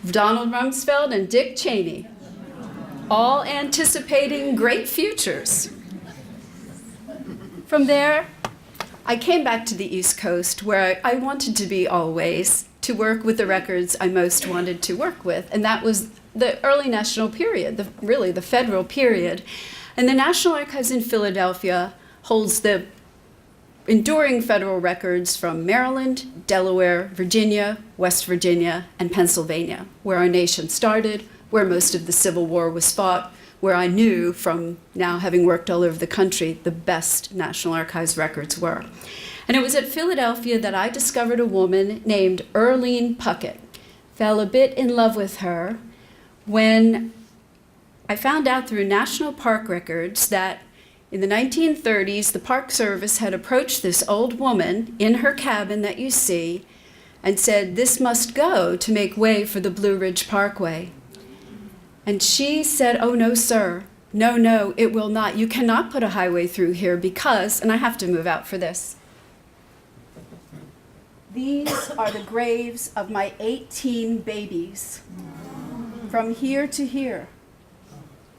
Speaker 8: Donald Rumsfeld and Dick Cheney, all anticipating great futures. From there, I came back to the East Coast, where I wanted to be always, to work with the records I most wanted to work with, and that was the early national period, really the federal period. And the National Archives in Philadelphia holds the enduring federal records from Maryland, Delaware, Virginia, West Virginia, and Pennsylvania, where our nation started, where most of the Civil War was fought, where I knew from now having worked all over the country, the best National Archives records were. And it was at Philadelphia that I discovered a woman named Earlene Puckett. Fell a bit in love with her when I found out through National Park records that in the 1930s, the Park Service had approached this old woman in her cabin that you see and said, "This must go to make way for the Blue Ridge Parkway." And she said, "Oh, no, sir. No, it will not. You cannot put a highway through here because," and I have to move out for this. "These are the graves of my 18 babies, from here to here,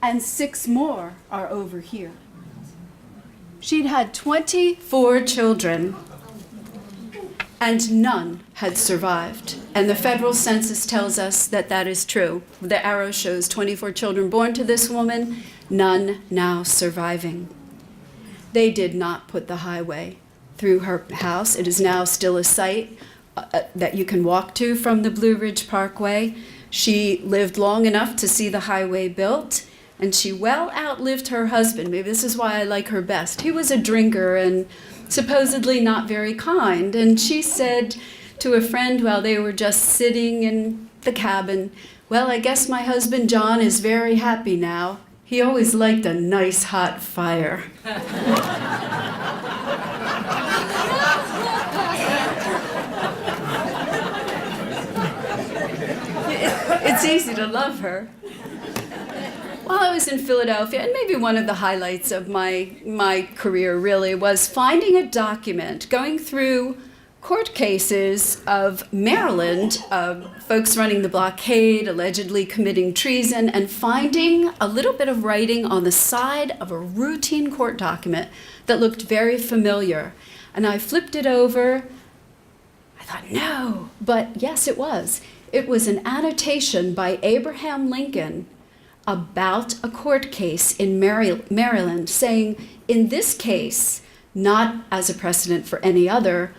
Speaker 8: and 6 more are over here." She'd had 24 children, and none had survived. And the federal census tells us that that is true. The arrow shows 24 children born to this woman, none now surviving. They did not put the highway through her house. It is now still a site that you can walk to from the Blue Ridge Parkway. She lived long enough to see the highway built, and she well outlived her husband. Maybe this is why I like her best. He was a drinker and supposedly not very kind. And she said to a friend while they were just sitting in the cabin, "Well, I guess my husband John is very happy now. He always liked a nice hot fire." It's easy to love her. While I was in Philadelphia, and maybe one of the highlights of my career really was finding a document, going through court cases of Maryland, folks running the blockade, allegedly committing treason, and finding a little bit of writing on the side of a routine court document that looked very familiar. And I flipped it over. I thought, no, but yes, it was. It was an annotation by Abraham Lincoln about a court case in Maryland, saying, in this case, not as a precedent for any other,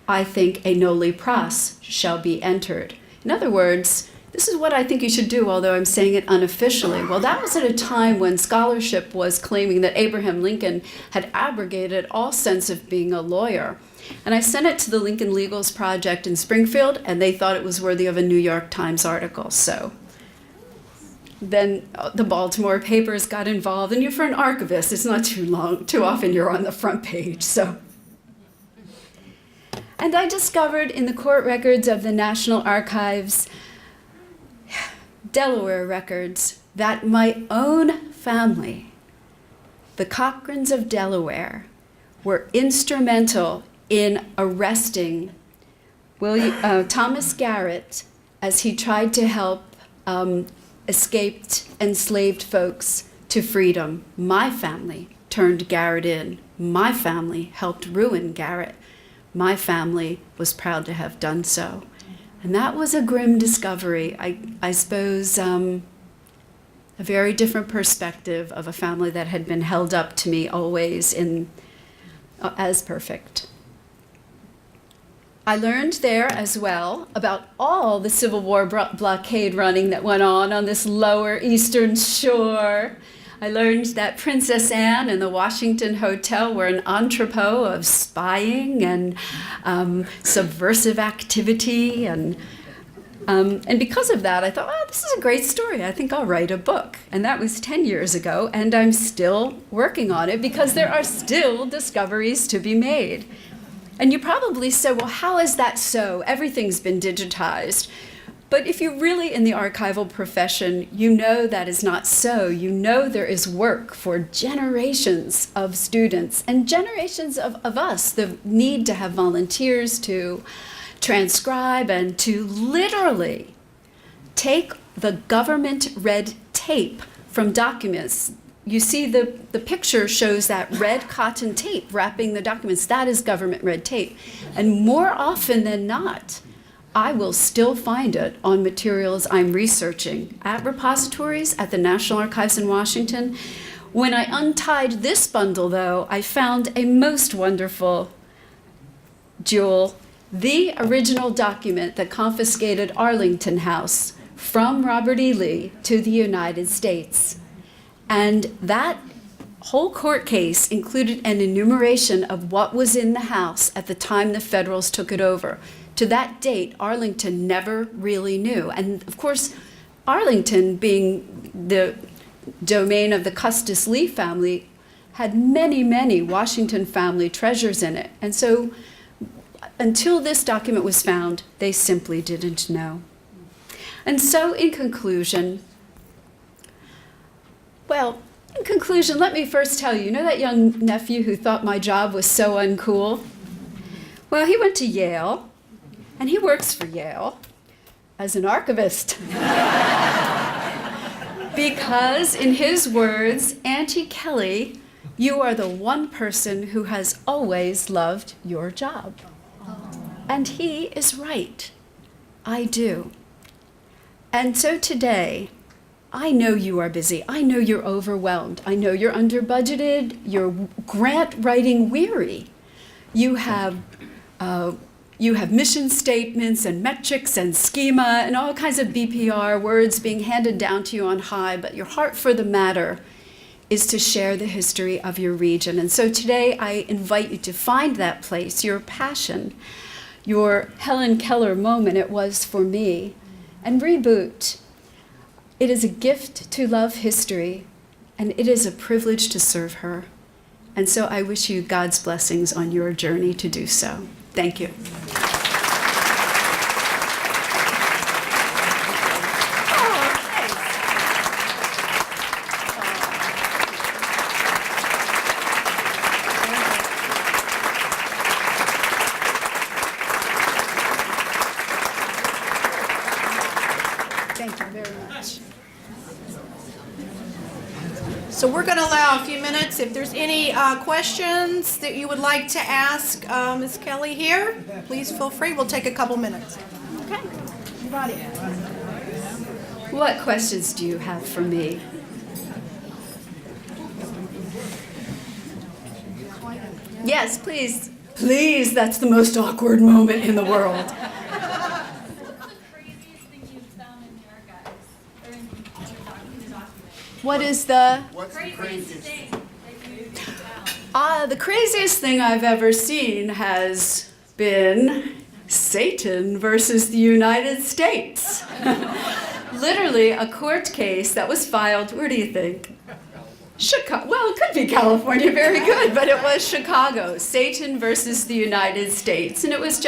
Speaker 8: I think a noli pros shall be entered. In other words, this is what I think you should do, although I'm saying it unofficially. Well, that was at a time when scholarship was claiming that Abraham Lincoln had abrogated all sense of being a lawyer. And I sent it to the Lincoln Legals Project in Springfield, and they thought it was worthy of a New York Times article. So then the Baltimore papers got involved, and for an archivist, it's not too often you're on the front page, so. And I discovered in the court records of the National Archives, Delaware records, that my own family, the Cochrans of Delaware, were instrumental in arresting Thomas Garrett as he tried to help escaped enslaved folks to freedom. My family turned Garrett in. My family helped ruin Garrett. My family was proud to have done so. And that was a grim discovery. I suppose a very different perspective of a family that had been held up to me always as perfect. I learned there as well about all the Civil War blockade running that went on this lower eastern shore. I learned that Princess Anne and the Washington Hotel were an entrepot of spying and subversive activity. And because of that, I thought, oh, this is a great story. I think I'll write a book. And that was 10 years ago, and I'm still working on it because there are still discoveries to be made. And you probably say, well, how is that so? Everything's been digitized. But if you're really in the archival profession, you know that is not so. You know there is work for generations of students and generations of us, the need to have volunteers to transcribe and to literally take the government red tape from documents. You see the picture shows that red cotton tape wrapping the documents. That is government red tape. And more often than not, I will still find it on materials I'm researching at repositories at the National Archives in Washington. When I untied this bundle, though, I found a most wonderful jewel, the original document that confiscated Arlington House from Robert E. Lee to the United States. And that whole court case included an enumeration of what was in the house at the time the Federals took it over. To that date, Arlington never really knew. And of course, Arlington, being the domain of the Custis Lee family, had many, many Washington family treasures in it. And so until this document was found, they simply didn't know. And so in conclusion, let me first tell you, you know that young nephew who thought my job was so uncool? Well, he went to Yale, and he works for Yale as an archivist. Because, in his words, Auntie Kelly, you are the one person who has always loved your job. And he is right. I do. And so today, I know you are busy. I know you're overwhelmed. I know you're under budgeted. You're grant writing weary. You have mission statements and metrics and schema and all kinds of BPR words being handed down to you on high, but your heart for the matter is to share the history of your region. And so today I invite you to find that place, your passion, your Helen Keller moment it was for me, and reboot. It is a gift to love history, and it is a privilege to serve her. And so I wish you God's blessings on your journey to do so. Thank you. Thank you very much.
Speaker 1: So we're going to allow a few minutes. If there's any questions that you would like to ask Ms. Kelly here, please feel free. We'll take a couple minutes.
Speaker 8: Okay. What questions do you have for me? Yes, please. Please, that's the most awkward moment in the world. What is the
Speaker 5: craziest thing that you've found?
Speaker 8: the craziest thing I've ever seen has been Satan versus the United States. literally a court case that was filed, where do you think? Chicago. Well, it could be California, very good, but it was Chicago, Satan versus the United States. And it was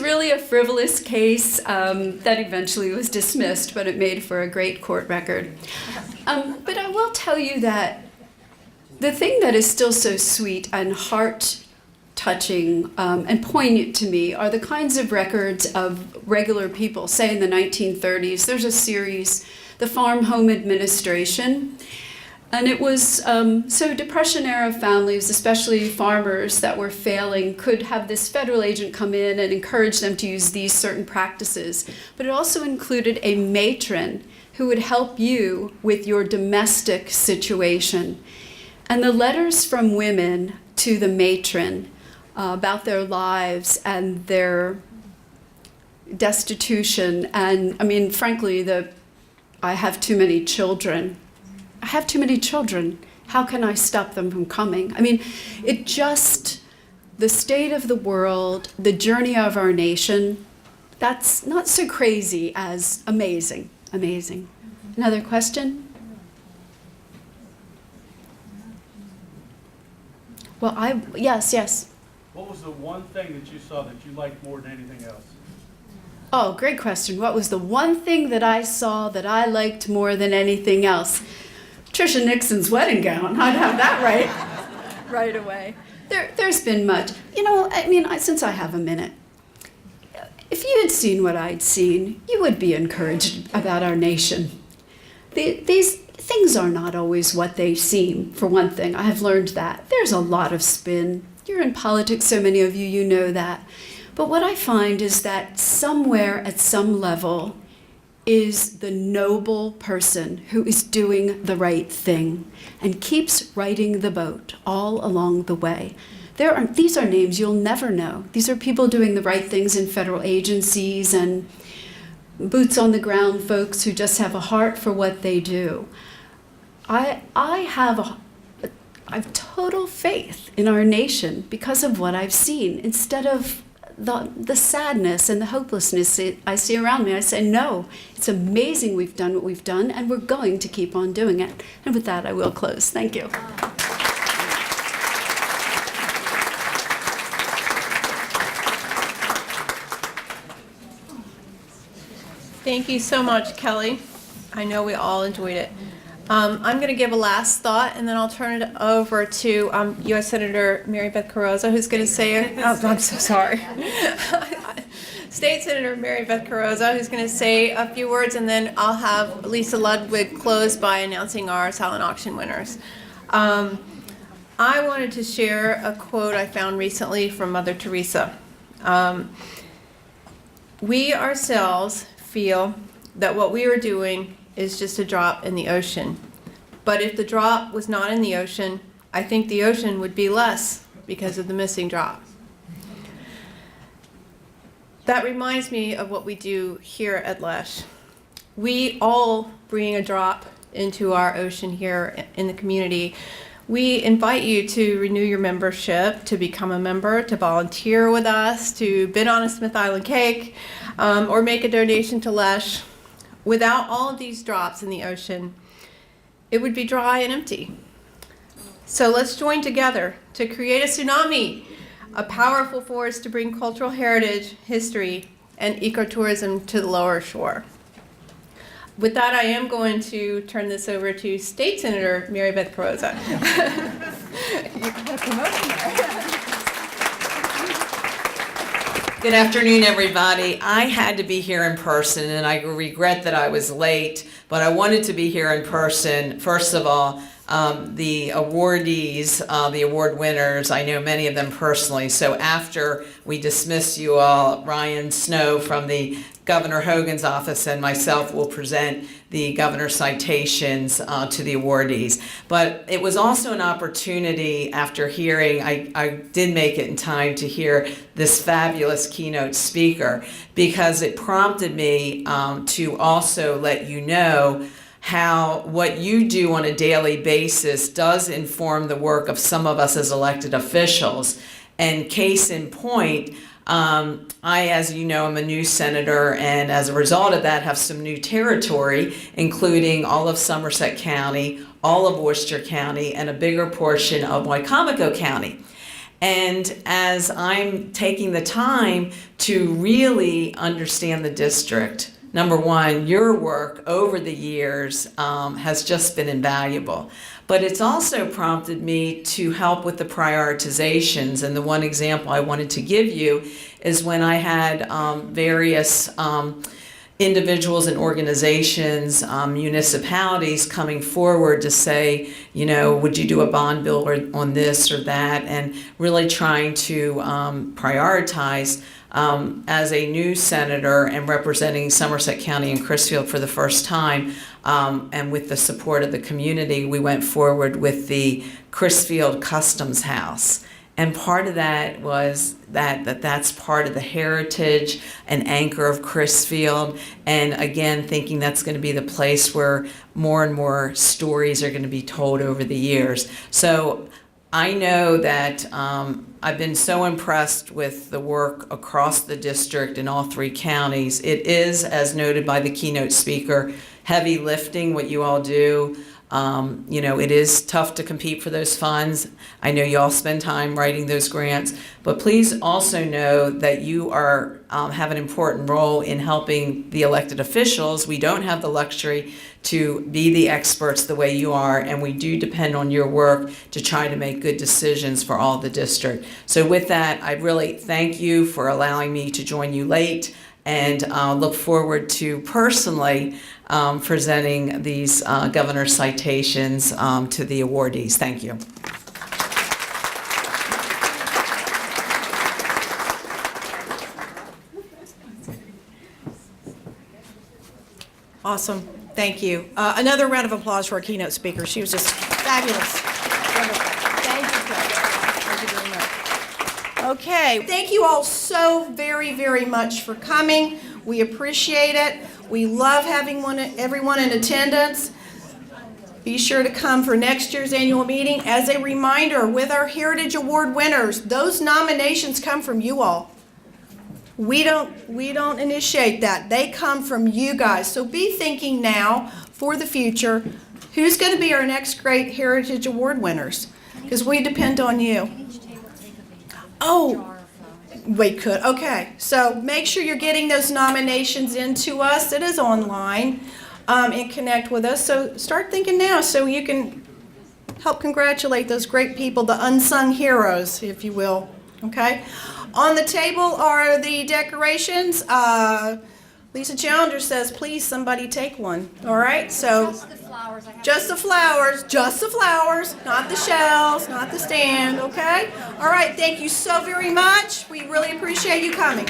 Speaker 8: really a frivolous case that eventually was dismissed, but it made for a great court record. But I will tell you that the thing that is still so sweet and heart-touching and poignant to me are the kinds of records of regular people. Say in the 1930s, there's a series, The Farm Home Administration. And it was, so Depression-era families, especially farmers that were failing, could have this federal agent come in and encourage them to use these certain practices. But it also included a matron who would help you with your domestic situation. And the letters from women to the matron about their lives and their destitution, and I mean, frankly, I have too many children. I have too many children. How can I stop them from coming? I mean, the state of the world, the journey of our nation, that's not so crazy as amazing, amazing. Another question? Well, yes.
Speaker 7: What was the one thing that you saw that you liked more than anything else?
Speaker 8: Oh, great question. What was the one thing that I saw that I liked more than anything else? Tricia Nixon's wedding gown. I'd have that right away. There's been much. You know, I mean, since I have a minute, if you had seen what I'd seen, you would be encouraged about our nation. These things are not always what they seem, for one thing. I have learned that. There's a lot of spin. You're in politics, so many of you know that. But what I find is that somewhere at some level is the noble person who is doing the right thing and keeps riding the boat all along the way. These are names you'll never know. These are people doing the right things in federal agencies and boots on the ground folks who just have a heart for what they do. I have total faith in our nation because of what I've seen. Instead of the sadness and the hopelessness I see around me, I say, no, it's amazing we've done what we've done, and we're going to keep on doing it. And with that, I will close. Thank you.
Speaker 2: Thank you so much, Kelly. I know we all enjoyed it. I'm going to give a last thought, and then I'll turn it over to U.S. Senator Mary Beth Carrozza, who's going to say, I'm so sorry. State Senator Mary Beth Carrozza, who's going to say a few words, and then I'll have Lisa Ludwig close by announcing our silent auction winners. I wanted to share a quote I found recently from Mother Teresa. We ourselves feel that what we are doing is just a drop in the ocean. But if the drop was not in the ocean, I think the ocean would be less because of the missing drop. That reminds me of what we do here at Lesh. We all bring a drop into our ocean here in the community. We invite you to renew your membership, to become a member, to volunteer with us, to bid on a Smith Island cake, or make a donation to Lesh. Without all of these drops in the ocean, it would be dry and empty. So let's join together to create a tsunami, a powerful force to bring cultural heritage, history, and ecotourism to the lower shore. With that, I am going to turn this over to State Senator Mary Beth Carrozza. You can have promotion there.
Speaker 9: Good afternoon, everybody. I had to be here in person, and I regret that I was late, but I wanted to be here in person. First of all, the awardees, the award winners, I know many of them personally. So after we dismiss you all, Ryan Snow from the Governor Hogan's office and myself will present the governor's citations to the awardees. But it was also an opportunity after hearing, I did make it in time to hear this fabulous keynote speaker, because it prompted me to also let you know how what you do on a daily basis does inform the work of some of us as elected officials. And case in point, I, as you know, am a new senator, and as a result of that, have some new territory, including all of Somerset County, all of Worcester County, and a bigger portion of Wycomico County. And as I'm taking the time to really understand the district, number one, your work over the years has just been invaluable. But it's also prompted me to help with the prioritizations. And the one example I wanted to give you is when I had various individuals and organizations, municipalities coming forward to say, you know, would you do a bond bill on this or that, and really trying to prioritize. As a new senator and representing Somerset County and Crisfield for the first time, and with the support of the community, we went forward with the Crisfield Customs House. And part of that was that's part of the heritage and anchor of Crisfield. And again, thinking that's going to be the place where more and more stories are going to be told over the years. So I know that I've been so impressed with the work across the district in all 3 counties. It is, as noted by the keynote speaker, heavy lifting what you all do. You know, it is tough to compete for those funds. I know you all spend time writing those grants, but please also know that you are have an important role in helping the elected officials. We don't have the luxury to be the experts the way you are, and we do depend on your work to try to make good decisions for all the district. So with that, I really thank you for allowing me to join you late, and look forward to personally presenting these governor's citations to the awardees. Thank you.
Speaker 1: Awesome. Thank you. Another round of applause for our keynote speaker. She was just fabulous. Wonderful. Thank you, Coach. Thank you very much. Okay. Thank you all so very, very much for coming. We appreciate it. We love having everyone in attendance. Be sure to come for next year's annual meeting. As a reminder, with our Heritage Award winners, those nominations come from you all. We don't initiate that. They come from you guys. So be thinking now for the future, who's going to be our next great Heritage Award winners? Because we depend on you. Oh, we could. Okay. So make sure you're getting those nominations into us. It is online, and connect with us. So start thinking now so you can help congratulate those great people, the unsung heroes, if you will. Okay. On the table are the decorations. Lisa Challenger says, please, somebody take one. All right, so just the flowers, not the shells, not the stand, okay? All right, thank you so very much. We really appreciate you coming.